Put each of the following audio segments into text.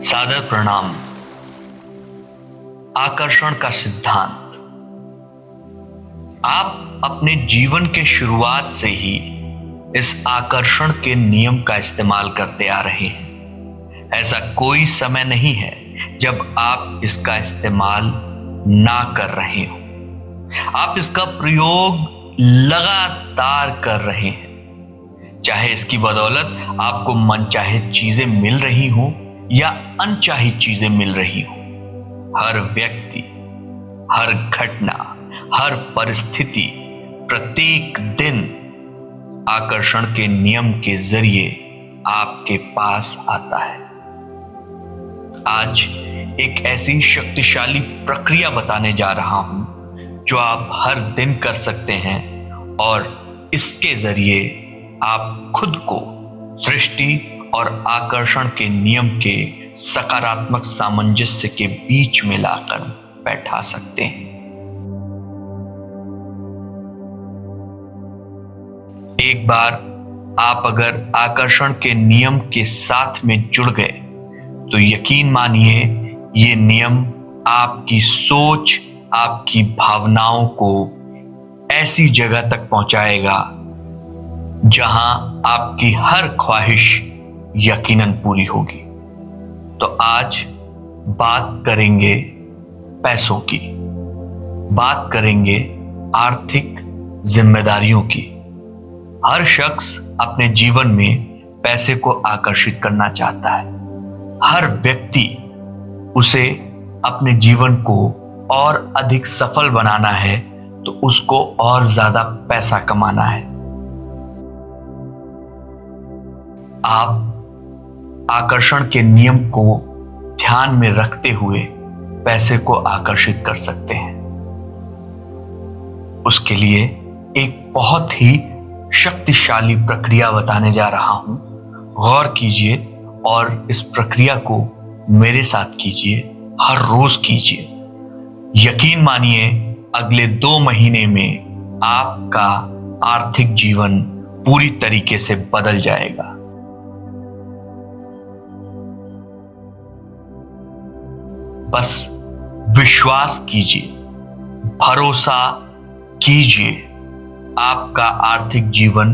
सादर प्रणाम। आकर्षण का सिद्धांत। आप अपने जीवन के शुरुआत से ही इस आकर्षण के नियम का इस्तेमाल करते आ रहे हैं। ऐसा कोई समय नहीं है जब आप इसका इस्तेमाल ना कर रहे हो। आप इसका प्रयोग लगातार कर रहे हैं, चाहे इसकी बदौलत आपको मनचाहे चीजें मिल रही हो या अनचाही चीजें मिल रही हो। हर व्यक्ति, हर घटना, हर परिस्थिति प्रत्येक दिन आकर्षण के नियम के जरिए आपके पास आता है। आज एक ऐसी शक्तिशाली प्रक्रिया बताने जा रहा हूं जो आप हर दिन कर सकते हैं और इसके जरिए आप खुद को सृष्टि और आकर्षण के नियम के सकारात्मक सामंजस्य के बीच में लाकर बैठा सकते हैं। एक बार आप अगर आकर्षण के नियम के साथ में जुड़ गए तो यकीन मानिए ये नियम आपकी सोच, आपकी भावनाओं को ऐसी जगह तक पहुंचाएगा जहां आपकी हर ख्वाहिश यकीनन पूरी होगी। तो आज बात करेंगे पैसों की, बात करेंगे आर्थिक जिम्मेदारियों की। हर शख्स अपने जीवन में पैसे को आकर्षित करना चाहता है। हर व्यक्ति उसे अपने जीवन को और अधिक सफल बनाना है तो उसको और ज्यादा पैसा कमाना है। आप आकर्षण के नियम को ध्यान में रखते हुए पैसे को आकर्षित कर सकते हैं। उसके लिए एक बहुत ही शक्तिशाली प्रक्रिया बताने जा रहा हूं। गौर कीजिए और इस प्रक्रिया को मेरे साथ कीजिए, हर रोज कीजिए। यकीन मानिए अगले 2 महीने में आपका आर्थिक जीवन पूरी तरीके से बदल जाएगा। बस विश्वास कीजिए, भरोसा कीजिए, आपका आर्थिक जीवन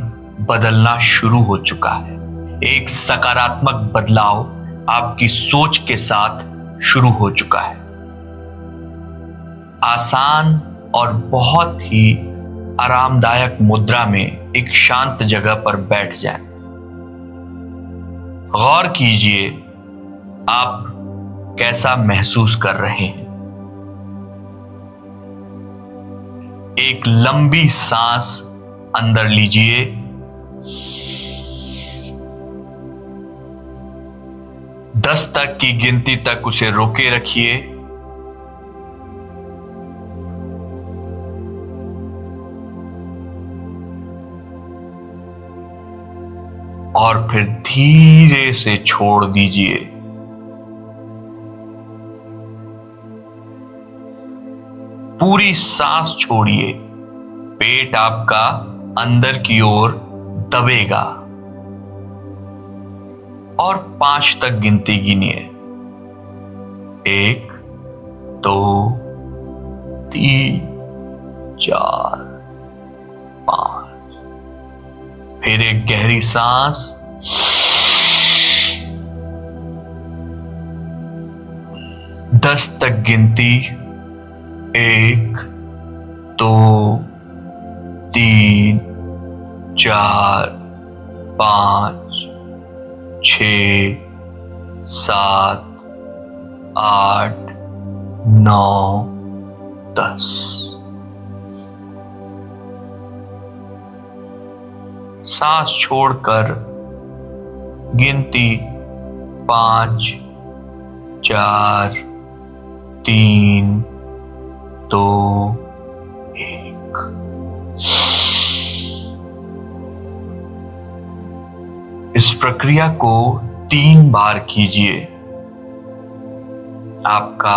बदलना शुरू हो चुका है। एक सकारात्मक बदलाव आपकी सोच के साथ शुरू हो चुका है। आसान और बहुत ही आरामदायक मुद्रा में एक शांत जगह पर बैठ जाएं। गौर कीजिए आप कैसा महसूस कर रहे हैं। एक लंबी सांस अंदर लीजिए, 10 तक की गिनती तक उसे रोके रखिए। और फिर धीरे से छोड़ दीजिए। पूरी सांस छोड़िए। पेट आपका अंदर की ओर दबेगा और 5 तक गिनती गिनिए। 1 2 3 4 5। फिर एक गहरी सांस। 10 तक गिनती। 1 2 3 4 5 6 7 8 9 10। सांस छोड़कर गिनती 5 4 3 2 1। इस प्रक्रिया को 3 बार कीजिए। आपका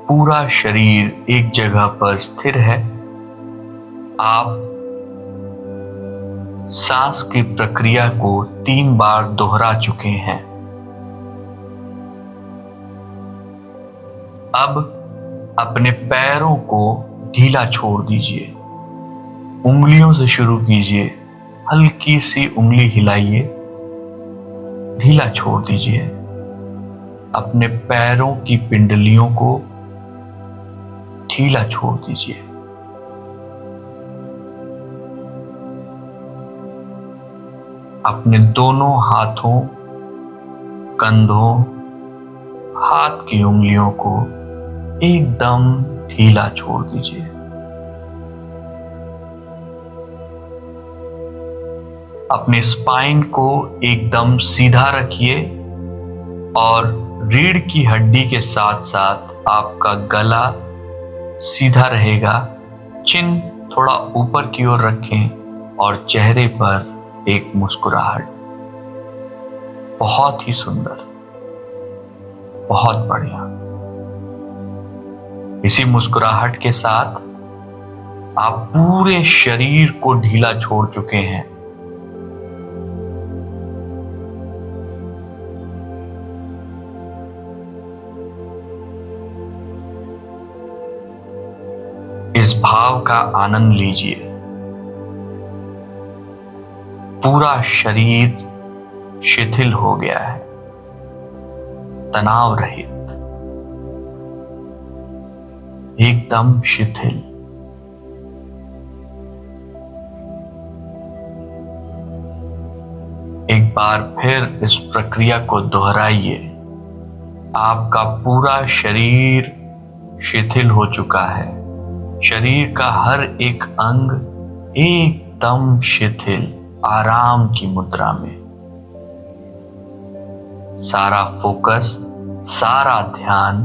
पूरा शरीर एक जगह पर स्थिर है। आप सांस की प्रक्रिया को 3 बार दोहरा चुके हैं। अब अपने पैरों को ढीला छोड़ दीजिए। उंगलियों से शुरू कीजिए, हल्की सी उंगली हिलाइए, ढीला छोड़ दीजिए। अपने पैरों की पिंडलियों को ढीला छोड़ दीजिए। अपने दोनों हाथों, कंधों, हाथ की उंगलियों को एकदम ढीला छोड़ दीजिए। अपने स्पाइन को एकदम सीधा रखिए और रीढ़ की हड्डी के साथ साथ आपका गला सीधा रहेगा। चिन थोड़ा ऊपर की ओर रखें और चेहरे पर एक मुस्कुराहट। बहुत ही सुंदर, बहुत बढ़िया। इसी मुस्कुराहट के साथ आप पूरे शरीर को ढीला छोड़ चुके हैं। इस भाव का आनंद लीजिए। पूरा शरीर शिथिल हो गया है, तनाव रहित, एकदम शिथिल। एक बार फिर इस प्रक्रिया को दोहराइए। आपका पूरा शरीर शिथिल हो चुका है। शरीर का हर एक अंग एकदम शिथिल, आराम की मुद्रा में। सारा फोकस, सारा ध्यान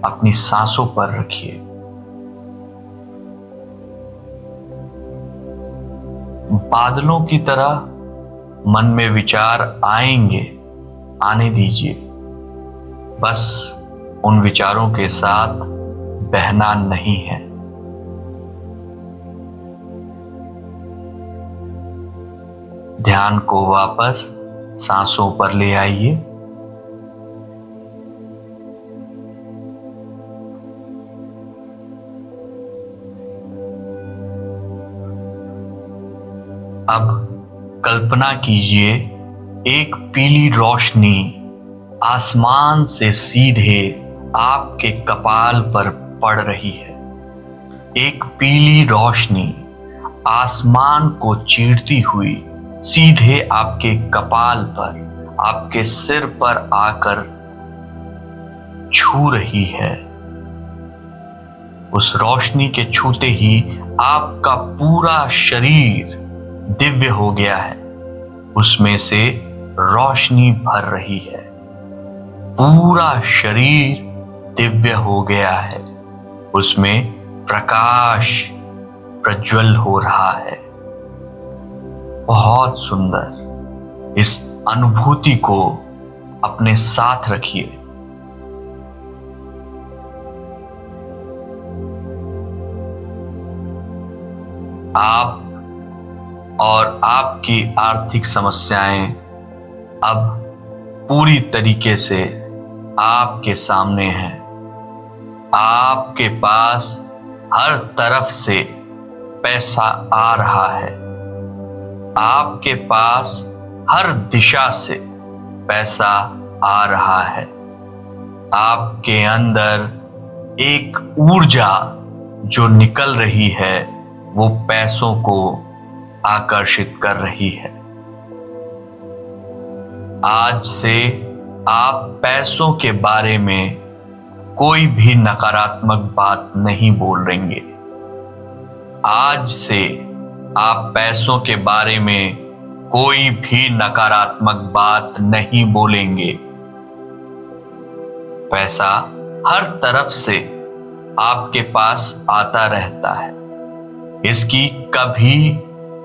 अपनी सांसों पर रखिए। बादलों की तरह मन में विचार आएंगे, आने दीजिए। बस उन विचारों के साथ बहना नहीं है। ध्यान को वापस सांसों पर ले आइए। अब कल्पना कीजिए, एक पीली रोशनी आसमान से सीधे आपके कपाल पर पड़ रही है। एक पीली रोशनी आसमान को चीरती हुई सीधे आपके कपाल पर, आपके सिर पर आकर छू रही है। उस रोशनी के छूते ही आपका पूरा शरीर दिव्य हो गया है। उसमें से रोशनी भर रही है। पूरा शरीर दिव्य हो गया है। उसमें प्रकाश प्रज्वल हो रहा है। बहुत सुंदर। इस अनुभूति को अपने साथ रखिए। आप और आपकी आर्थिक समस्याएं अब पूरी तरीके से आपके सामने हैं। आपके पास हर तरफ से पैसा आ रहा है। आपके पास हर दिशा से पैसा आ रहा है। आपके अंदर एक ऊर्जा जो निकल रही है, वो पैसों को आकर्षित कर रही है। आज से आप पैसों के बारे में कोई भी नकारात्मक बात नहीं बोलेंगे। आज से आप पैसों के बारे में कोई भी नकारात्मक बात नहीं बोलेंगे। पैसा हर तरफ से आपके पास आता रहता है। इसकी कभी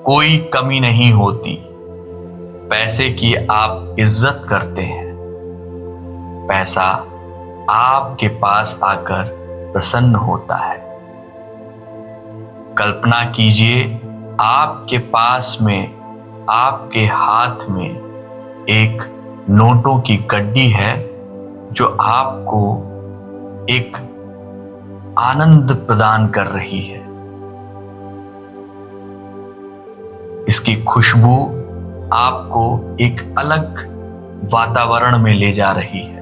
कोई कमी नहीं होती। पैसे की आप इज्जत करते हैं। पैसा आपके पास आकर प्रसन्न होता है। कल्पना कीजिए, आपके पास में, आपके हाथ में एक नोटों की गड्डी है जो आपको एक आनंद प्रदान कर रही है। इसकी खुशबू आपको एक अलग वातावरण में ले जा रही है।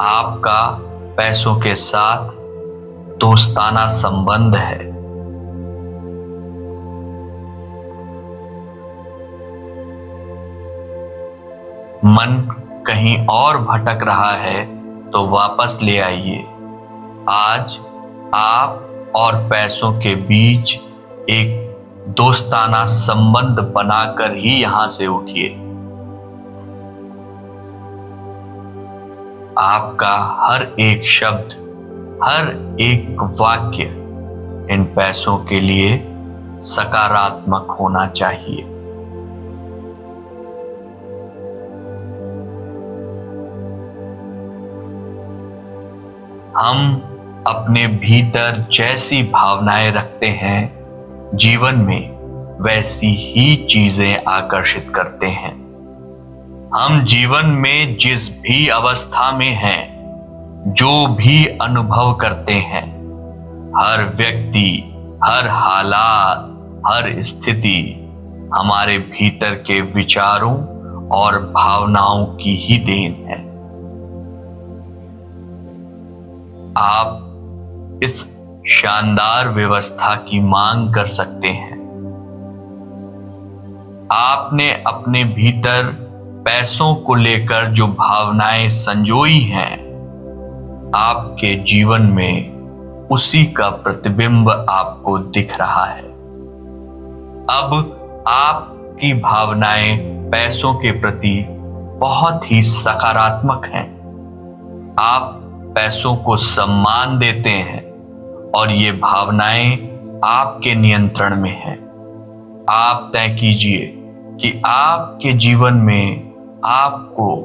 आपका पैसों के साथ दोस्ताना संबंध है। मन कहीं और भटक रहा है तो वापस ले आइए। आज आप और पैसों के बीच एक दोस्ताना संबंध बनाकर ही यहां से उठिए। आपका हर एक शब्द, हर एक वाक्य इन पैसों के लिए सकारात्मक होना चाहिए। हम अपने भीतर जैसी भावनाएं रखते हैं, जीवन में वैसी ही चीजें आकर्षित करते हैं। हम जीवन में जिस भी अवस्था में हैं, जो भी अनुभव करते हैं, हर व्यक्ति, हर हालात, हर स्थिति हमारे भीतर के विचारों और भावनाओं की ही देन है। आप इस शानदार व्यवस्था की मांग कर सकते हैं। आपने अपने भीतर पैसों को लेकर जो भावनाएं संजोई हैं, आपके जीवन में उसी का प्रतिबिंब आपको दिख रहा है। अब आपकी भावनाएं पैसों के प्रति बहुत ही सकारात्मक हैं। आप पैसों को सम्मान देते हैं और ये भावनाएं आपके नियंत्रण में हैं। आप तय कीजिए कि आपके जीवन में आपको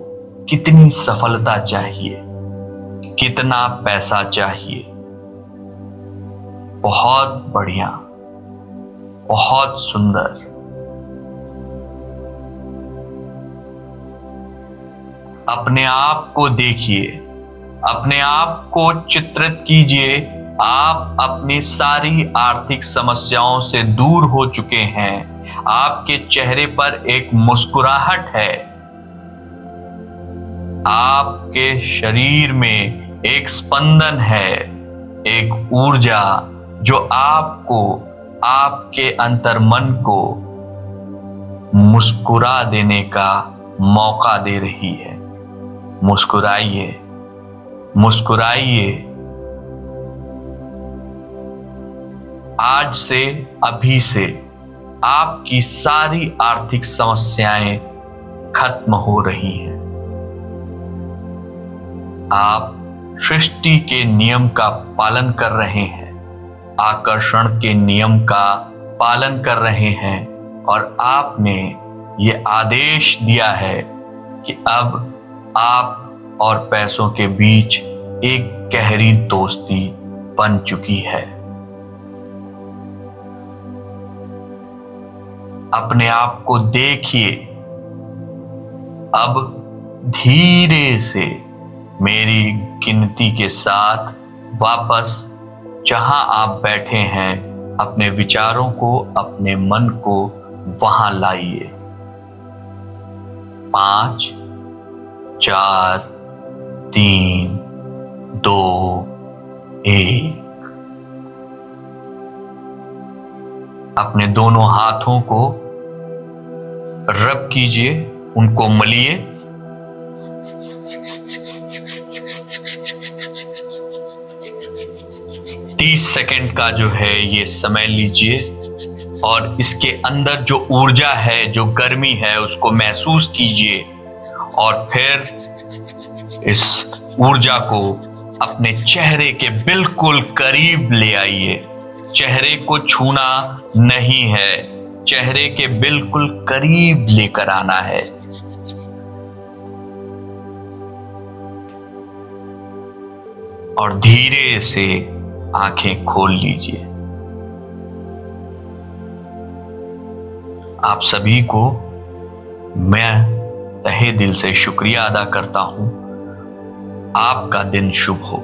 कितनी सफलता चाहिए, कितना पैसा चाहिए। बहुत बढ़िया, बहुत सुंदर। अपने आप को देखिए, अपने आप को चित्रित कीजिए। आप अपनी सारी आर्थिक समस्याओं से दूर हो चुके हैं। आपके चेहरे पर एक मुस्कुराहट है। आपके शरीर में एक स्पंदन है, एक ऊर्जा जो आपको, आपके अंतर्मन को मुस्कुरा देने का मौका दे रही है। मुस्कुराइए, मुस्कुराइए। आज से, अभी से आपकी सारी आर्थिक समस्याएं खत्म हो रही हैं। आप सृष्टि के नियम का पालन कर रहे हैं, आकर्षण के नियम का पालन कर रहे हैं और आपने ये आदेश दिया है कि अब आप और पैसों के बीच एक गहरी दोस्ती बन चुकी है। अपने आप को देखिए। अब धीरे से मेरी गिनती के साथ वापस जहां आप बैठे हैं, अपने विचारों को, अपने मन को वहां लाइए। 5, 4, 3, 2, 1। अपने दोनों हाथों को रब कीजिए, उनको मलिए। तीस सेकंड का जो है ये समय लीजिए और इसके अंदर जो ऊर्जा है, जो गर्मी है, उसको महसूस कीजिए और फिर इस ऊर्जा को अपने चेहरे के बिल्कुल करीब ले आइए। चेहरे को छूना नहीं है, चेहरे के बिल्कुल करीब लेकर आना है। और धीरे से आंखें खोल लीजिए। आप सभी को मैं तहे दिल से शुक्रिया अदा करता हूं। आपका दिन शुभ हो।